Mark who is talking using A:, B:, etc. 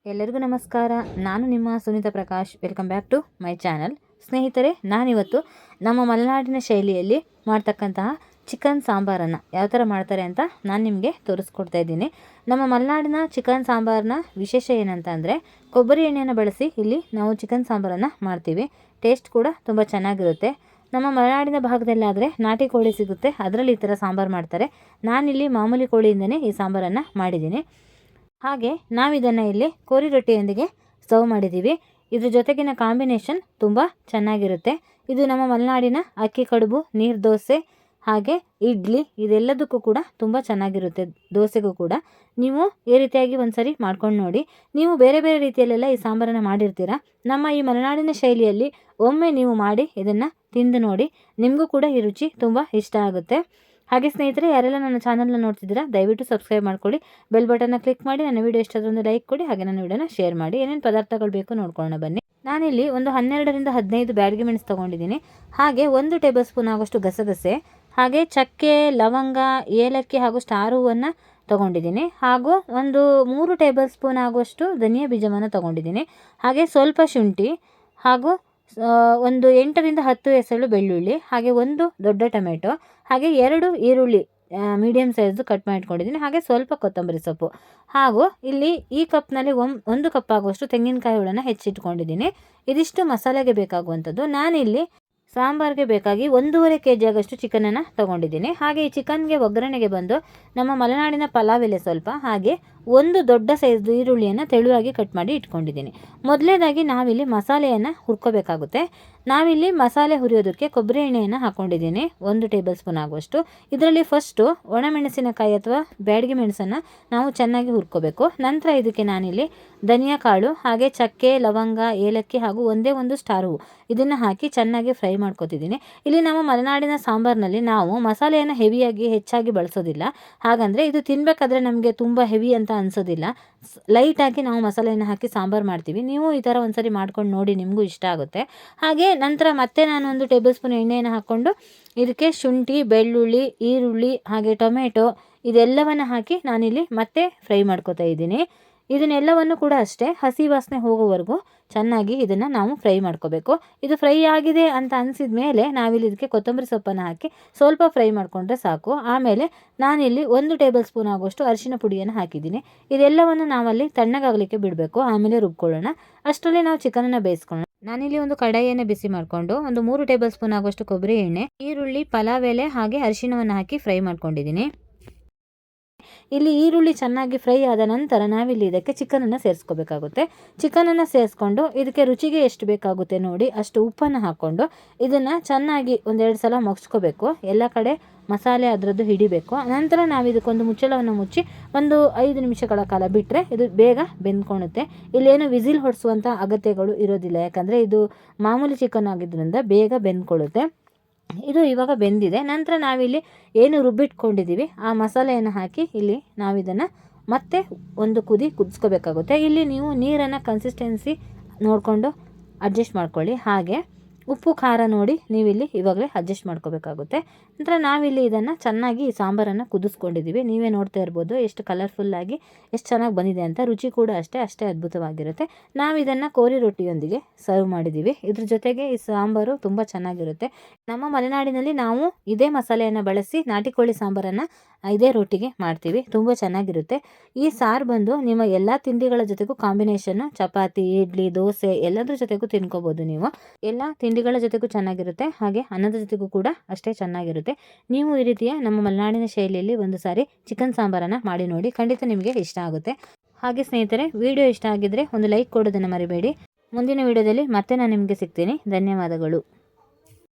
A: ಎಲ್ಲರಿಗೂ ನಮಸ್ಕಾರ. ನಾನು ನಿಮ್ಮ Sunita Prakash. Welcome back to my channel. ಸ್ನೇಹಿತರೆ, ನಾನಿವತ್ತು ನಮ್ಮ ಮಲೆನಾಡಿನ ಶೈಲಿಯಲ್ಲಿ ಮಾಡ್ತಕ್ಕಂತಹ ಚಿಕನ್ ಸಾಂಬಾರನ್ನು ಯಾವ ಥರ ಮಾಡ್ತಾರೆ ಅಂತ ನಾನು ನಿಮಗೆ ತೋರಿಸ್ಕೊಡ್ತಾ ಇದ್ದೀನಿ. ನಮ್ಮ ಮಲೆನಾಡಿನ ಚಿಕನ್ ಸಾಂಬಾರನ್ನ ವಿಶೇಷ ಏನಂತ ಅಂದರೆ, ಕೊಬ್ಬರಿ ಎಣ್ಣೆಯನ್ನು ಬಳಸಿ ಇಲ್ಲಿ ನಾವು ಚಿಕನ್ ಸಾಂಬಾರನ್ನು ಮಾಡ್ತೀವಿ. ಟೇಸ್ಟ್ ಕೂಡ ತುಂಬ ಚೆನ್ನಾಗಿರುತ್ತೆ. ನಮ್ಮ ಮಲೆನಾಡಿನ ಭಾಗದಲ್ಲಾದರೆ ನಾಟಿ ಕೋಳಿ ಸಿಗುತ್ತೆ, ಅದರಲ್ಲಿ ಈ ಥರ ಸಾಂಬಾರು ಮಾಡ್ತಾರೆ. ನಾನಿಲ್ಲಿ ಮಾಮೂಲಿ ಕೋಳಿಯಿಂದನೇ ಈ ಸಾಂಬಾರನ್ನು ಮಾಡಿದ್ದೀನಿ. ಹಾಗೆ ನಾವಿದನ್ನು ಇಲ್ಲಿ ಕೋರಿ ರೊಟ್ಟಿಯೊಂದಿಗೆ ಸರ್ವ್ ಮಾಡಿದ್ದೀವಿ. ಇದ್ರ ಜೊತೆಗಿನ ಕಾಂಬಿನೇಷನ್ ತುಂಬ ಚೆನ್ನಾಗಿರುತ್ತೆ. ಇದು ನಮ್ಮ ಮಲೆನಾಡಿನ ಅಕ್ಕಿ ಕಡುಬು, ನೀರು ದೋಸೆ, ಹಾಗೆ ಇಡ್ಲಿ, ಇದೆಲ್ಲದಕ್ಕೂ ಕೂಡ ತುಂಬ ಚೆನ್ನಾಗಿರುತ್ತೆ. ದೋಸೆಗೂ ಕೂಡ ನೀವು ಈ ರೀತಿಯಾಗಿ ಒಂದ್ಸರಿ ಮಾಡ್ಕೊಂಡು ನೋಡಿ. ನೀವು ಬೇರೆ ಬೇರೆ ರೀತಿಯಲ್ಲೆಲ್ಲ ಈ ಸಾಂಬಾರನ್ನು ಮಾಡಿರ್ತೀರ. ನಮ್ಮ ಈ ಮಲೆನಾಡಿನ ಶೈಲಿಯಲ್ಲಿ ಒಮ್ಮೆ ನೀವು ಮಾಡಿ ಇದನ್ನು ತಿಂದು ನೋಡಿ, ನಿಮಗೂ ಕೂಡ ಈ ರುಚಿ ತುಂಬ ಇಷ್ಟ ಆಗುತ್ತೆ. ಹಾಗೆ ಸ್ನೇಹಿತರೆ, ಯಾರೆಲ್ಲ ನನ್ನ ಚಾನಲ್ನ ನೋಡ್ತಿದ್ದೀರಾ ದಯವಿಟ್ಟು ಸಬ್ಸ್ಕ್ರೈಬ್ ಮಾಡ್ಕೊಳ್ಳಿ, ಬೆಲ್ ಬಟನ್ನ ಕ್ಲಿಕ್ ಮಾಡಿ, ನನ್ನ ವೀಡಿಯೋ ಇಷ್ಟ ಆದ್ರೆ ಒಂದು ಲೈಕ್ ಕೊಡಿ, ಹಾಗೆ ನನ್ನ ವೀಡಿಯೋನ ಶೇರ್ ಮಾಡಿ. ಏನೇನು ಪದಾರ್ಥಗಳು ಬೇಕು ನೋಡ್ಕೊಳ್ಳೋಣ ಬನ್ನಿ. ನಾನಿಲ್ಲಿ ಒಂದು 12ರಿಂದ 15 ಬ್ಯಾಡಗಿ ಮೆಣಸು ತೊಗೊಂಡಿದ್ದೀನಿ. ಹಾಗೆ 1 ಟೇಬಲ್ ಸ್ಪೂನ್ ಆಗೋಷ್ಟು ಗಸಗಸೆ, ಹಾಗೆ ಚಕ್ಕೆ, ಲವಂಗ, ಏಲಕ್ಕಿ ಹಾಗೂ ಸ್ಟಾರ್ ಹೂವನ್ನು ತೊಗೊಂಡಿದ್ದೀನಿ. ಹಾಗೂ ಒಂದು 3 ಟೇಬಲ್ ಸ್ಪೂನ್ ಆಗುವಷ್ಟು ಧನಿಯಾ ಬೀಜವನ್ನು ತೊಗೊಂಡಿದ್ದೀನಿ. ಹಾಗೆ ಸ್ವಲ್ಪ ಶುಂಠಿ, ಹಾಗೂ ಒಂದು 8ರಿಂದ 10 ಎಸಳು ಬೆಳ್ಳುಳ್ಳಿ, ಹಾಗೆ 1 ದೊಡ್ಡ ಟೊಮೆಟೊ, ಹಾಗೆ 2 ಈರುಳ್ಳಿ ಮೀಡಿಯಮ್ ಸೈಜು ಕಟ್ ಮಾಡಿ ಇಟ್ಕೊಂಡಿದ್ದೀನಿ. ಹಾಗೆ ಸ್ವಲ್ಪ ಕೊತ್ತಂಬರಿ ಸೊಪ್ಪು, ಹಾಗೂ ಇಲ್ಲಿ ಈ ಕಪ್ನಲ್ಲಿ 1 ಕಪ್ ಆಗುವಷ್ಟು ತೆಂಗಿನಕಾಯಿ ಹುಳನ ಹೆಚ್ಚಿಟ್ಕೊಂಡಿದ್ದೀನಿ. ಇದಿಷ್ಟು ಮಸಾಲೆಗೆ ಬೇಕಾಗುವಂಥದ್ದು. ನಾನಿಲ್ಲಿ ಸಾಂಬಾರಿಗೆ ಬೇಕಾಗಿ 1.5 kg ಆಗೋಷ್ಟು ಚಿಕನನ್ನು ತೊಗೊಂಡಿದ್ದೀನಿ. ಹಾಗೆ ಈ ಚಿಕನ್ಗೆ ಒಗ್ಗರಣೆಗೆ ಬಂದು ನಮ್ಮ ಮಲೆನಾಡಿನ ಪಲಾವ್ ಎಲೆ ಸ್ವಲ್ಪ, ಹಾಗೆ 1 ದೊಡ್ಡ ಸೈಜ್ ಈರುಳ್ಳಿಯನ್ನು ತೆಳುವಾಗಿ ಕಟ್ ಮಾಡಿ ಇಟ್ಕೊಂಡಿದ್ದೀನಿ. ಮೊದಲನೇದಾಗಿ ನಾವಿಲ್ಲಿ ಮಸಾಲೆಯನ್ನು ಹುರ್ಕೋಬೇಕಾಗುತ್ತೆ. ನಾವಿಲ್ಲಿ ಮಸಾಲೆ ಹುರಿಯೋದಕ್ಕೆ ಕೊಬ್ಬರಿ ಎಣ್ಣೆಯನ್ನು ಹಾಕ್ಕೊಂಡಿದ್ದೀನಿ 1 ಟೇಬಲ್ ಸ್ಪೂನ್ ಆಗುವಷ್ಟು. ಇದರಲ್ಲಿ ಫಸ್ಟು ಒಣಮೆಣಸಿನಕಾಯಿ ಅಥವಾ ಬ್ಯಾಡಗಿ ಮೆಣಸನ್ನು ನಾವು ಚೆನ್ನಾಗಿ ಹುರ್ಕೋಬೇಕು. ನಂತರ ಇದಕ್ಕೆ ನಾನಿಲ್ಲಿ ಧನಿಯಾ ಕಾಳು, ಹಾಗೆ ಚಕ್ಕೆ, ಲವಂಗ, ಏಲಕ್ಕಿ ಹಾಗೂ 1 ಸ್ಟಾರ್ ಹೂವು ಇದನ್ನು ಹಾಕಿ ಚೆನ್ನಾಗಿ ಫ್ರೈ ಮಾಡ್ಕೊತಿದ್ದೀನಿ. ಇಲ್ಲಿ ನಮ್ಮ ಮಲೆನಾಡಿನ ಸಾಂಬಾರಿನಲ್ಲಿ ನಾವು ಮಸಾಲೆಯನ್ನು ಹೆವಿಯಾಗಿ ಹೆಚ್ಚಾಗಿ ಬಳಸೋದಿಲ್ಲ. ಹಾಗಂದರೆ ಇದು ತಿನ್ನಬೇಕಾದ್ರೆ ನಮಗೆ ತುಂಬ ಹೆವಿ ಅಂತ ಅನಿಸೋದಿಲ್ಲ. ಲೈಟಾಗಿ ನಾವು ಮಸಾಲೆಯನ್ನು ಹಾಕಿ ಸಾಂಬಾರು ಮಾಡ್ತೀವಿ. ನೀವು ಈ ಥರ ಒಂದ್ಸರಿ ಮಾಡ್ಕೊಂಡು ನೋಡಿ, ನಿಮಗೂ ಇಷ್ಟ ಆಗುತ್ತೆ. ಹಾಗೆ ನಂತರ ಮತ್ತೆ ನಾನು 1 ಟೇಬಲ್ ಸ್ಪೂನ್ ಎಣ್ಣೆಯನ್ನು ಹಾಕ್ಕೊಂಡು ಇದಕ್ಕೆ ಶುಂಠಿ, ಬೆಳ್ಳುಳ್ಳಿ, ಈರುಳ್ಳಿ, ಹಾಗೆ ಟೊಮೆಟೊ ಇದೆಲ್ಲವನ್ನು ಹಾಕಿ ನಾನಿಲ್ಲಿ ಮತ್ತೆ ಫ್ರೈ ಮಾಡ್ಕೊತಾ ಇದ್ದೀನಿ. ಇದನ್ನೆಲ್ಲವನ್ನು ಕೂಡ ಅಷ್ಟೇ ಹಸಿ ವಾಸನೆ ಹೋಗೋವರೆಗೂ ಚೆನ್ನಾಗಿ ಇದನ್ನು ನಾವು ಫ್ರೈ ಮಾಡ್ಕೋಬೇಕು. ಇದು ಫ್ರೈ ಆಗಿದೆ ಅಂತ ಅನಿಸಿದ ಮೇಲೆ ನಾವಿಲ್ಲಿ ಇದಕ್ಕೆ ಕೊತ್ತಂಬರಿ ಸೊಪ್ಪನ್ನು ಹಾಕಿ ಸ್ವಲ್ಪ ಫ್ರೈ ಮಾಡಿಕೊಂಡ್ರೆ ಸಾಕು. ಆಮೇಲೆ ನಾನಿಲ್ಲಿ 1 ಟೇಬಲ್ ಸ್ಪೂನ್ ಆಗುವಷ್ಟು ಅರಿಶಿನ ಪುಡಿಯನ್ನು ಹಾಕಿದ್ದೀನಿ. ಇದೆಲ್ಲವನ್ನು ನಾವಲ್ಲಿ ತಣ್ಣಗಾಗಲಿಕ್ಕೆ ಬಿಡಬೇಕು, ಆಮೇಲೆ ರುಬ್ಕೊಳ್ಳೋಣ. ಅಷ್ಟರಲ್ಲಿ ನಾವು ಚಿಕನನ್ನು ಬೇಯಿಸ್ಕೊಳ್ಳೋಣ. ನಾನಿಲ್ಲಿ ಒಂದು ಕಡಾಯಿಯನ್ನು ಬಿಸಿ ಮಾಡಿಕೊಂಡು ಒಂದು 3 ಟೇಬಲ್ ಸ್ಪೂನ್ ಆಗುವಷ್ಟು ಕೊಬ್ಬರಿ ಎಣ್ಣೆ, ಈರುಳ್ಳಿ, ಪಲಾವ್ ಎಲೆ, ಹಾಗೆ ಅರಿಶಿನವನ್ನು ಹಾಕಿ ಫ್ರೈ ಮಾಡ್ಕೊಂಡಿದ್ದೀನಿ. ಇಲ್ಲಿ ಈರುಳ್ಳಿ ಚೆನ್ನಾಗಿ ಫ್ರೈ ಆದ ನಂತರ ನಾವಿಲ್ಲಿ ಇದಕ್ಕೆ ಚಿಕನನ್ನು ಸೇರಿಸ್ಕೋಬೇಕಾಗುತ್ತೆ. ಚಿಕನನ್ನು ಸೇರಿಸ್ಕೊಂಡು ಇದಕ್ಕೆ ರುಚಿಗೆ ಎಷ್ಟು ಬೇಕಾಗುತ್ತೆ ನೋಡಿ ಅಷ್ಟು ಉಪ್ಪನ್ನು ಹಾಕ್ಕೊಂಡು ಇದನ್ನು ಚೆನ್ನಾಗಿ 1-2 ಸಲ ಮಗ್ಸ್ಕೋಬೇಕು. ಎಲ್ಲ ಕಡೆ ಮಸಾಲೆ ಅದರದ್ದು ಹಿಡಿಬೇಕು. ನಂತರ ನಾವು ಇದಕ್ಕೊಂದು ಮುಚ್ಚಳವನ್ನು ಮುಚ್ಚಿ ಒಂದು 5 ನಿಮಿಷಗಳ ಕಾಲ ಬಿಟ್ಟರೆ ಇದು ಬೇಗ ಬೆಂದ್ಕೊಳ್ಳುತ್ತೆ. ಇಲ್ಲೇನು ವಿಸಿಲ್ ಹೊಡಿಸುವಂಥ ಅಗತ್ಯಗಳು ಇರೋದಿಲ್ಲ, ಯಾಕಂದರೆ ಇದು ಮಾಮೂಲಿ ಚಿಕನ್ ಆಗಿದ್ದರಿಂದ ಬೇಗ ಬೆಂದ್ಕೊಳ್ಳುತ್ತೆ. ಇದು ಇವಾಗ ಬೆಂದಿದೆ. ನಂತರ ನಾವಿಲ್ಲಿ ಏನು ರುಬ್ಬಿಟ್ಕೊಂಡಿದ್ದೀವಿ ಆ ಮಸಾಲೆಯನ್ನು ಹಾಕಿ ಇಲ್ಲಿ ನಾವಿದನ್ನು ಮತ್ತೆ ಒಂದು ಕುದಿಸ್ಕೋಬೇಕಾಗುತ್ತೆ. ಇಲ್ಲಿ ನೀವು ನೀರನ್ನು ಕನ್ಸಿಸ್ಟೆನ್ಸಿ ನೋಡಿಕೊಂಡು ಅಡ್ಜಸ್ಟ್ ಮಾಡ್ಕೊಳ್ಳಿ. ಹಾಗೆ ಉಪ್ಪು ಖಾರ ನೋಡಿ ನೀವಿಲ್ಲಿ ಇವಾಗಲೇ ಅಡ್ಜಸ್ಟ್ ಮಾಡ್ಕೋಬೇಕಾಗುತ್ತೆ. ನಂತರ ನಾವಿಲ್ಲಿ ಇದನ್ನು ಚೆನ್ನಾಗಿ ಈ ಸಾಂಬಾರನ್ನು ಕುದಿಸ್ಕೊಂಡಿದ್ದೀವಿ. ನೀವೇ ನೋಡ್ತಾ ಇರ್ಬೋದು ಎಷ್ಟು ಕಲರ್ಫುಲ್ಲಾಗಿ ಎಷ್ಟು ಚೆನ್ನಾಗಿ ಬಂದಿದೆ ಅಂತ. ರುಚಿ ಕೂಡ ಅಷ್ಟೇ ಅದ್ಭುತವಾಗಿರುತ್ತೆ. ನಾವು ಇದನ್ನು ಕೋರಿ ರೊಟ್ಟಿಯೊಂದಿಗೆ ಸರ್ವ್ ಮಾಡಿದ್ದೀವಿ. ಇದ್ರ ಜೊತೆಗೆ ಈ ಸಾಂಬಾರು ತುಂಬ ಚೆನ್ನಾಗಿರುತ್ತೆ. ನಮ್ಮ ಮಲೆನಾಡಿನಲ್ಲಿ ನಾವು ಇದೇ ಮಸಾಲೆಯನ್ನು ಬಳಸಿ ನಾಟಿ ಕೋಳಿ ಸಾಂಬಾರನ್ನು ಇದೇ ರೊಟ್ಟಿಗೆ ಮಾಡ್ತೀವಿ. ತುಂಬ ಚೆನ್ನಾಗಿರುತ್ತೆ. ಈ ಸಾರು ಬಂದು ನಿಮ್ಮ ಎಲ್ಲ ತಿಂಡಿಗಳ ಜೊತೆಗೂ ಕಾಂಬಿನೇಷನ್ನು ಚಪಾತಿ, ಇಡ್ಲಿ, ದೋಸೆ ಎಲ್ಲದ್ರ ಜೊತೆಗೂ ತಿನ್ಕೋಬೋದು ನೀವು. ಎಲ್ಲ ತಿಂಡಿಗಳ ಜೊತೆಗೂ ಚೆನ್ನಾಗಿರುತ್ತೆ, ಹಾಗೆ ಅನ್ನದ ಜೊತೆಗೂ ಕೂಡ ಅಷ್ಟೇ ಚೆನ್ನಾಗಿರುತ್ತೆ. ನೀವು ಈ ರೀತಿಯ ನಮ್ಮ ಮಲೆನಾಡಿನ ಶೈಲಿಯಲ್ಲಿ ಒಂದು ಸಾರಿ ಚಿಕನ್ ಸಾಂಬಾರನ್ನು ಮಾಡಿ ನೋಡಿ, ಖಂಡಿತ ನಿಮಗೆ ಇಷ್ಟ ಆಗುತ್ತೆ. ಹಾಗೆ ಸ್ನೇಹಿತರೆ, ವಿಡಿಯೋ ಇಷ್ಟ ಆಗಿದ್ದರೆ ಒಂದು ಲೈಕ್ ಕೊಡೋದನ್ನು ಮರಿಬೇಡಿ. ಮುಂದಿನ ವಿಡಿಯೋದಲ್ಲಿ ಮತ್ತೆ ನಾನು ನಿಮಗೆ ಸಿಗ್ತೀನಿ. ಧನ್ಯವಾದಗಳು.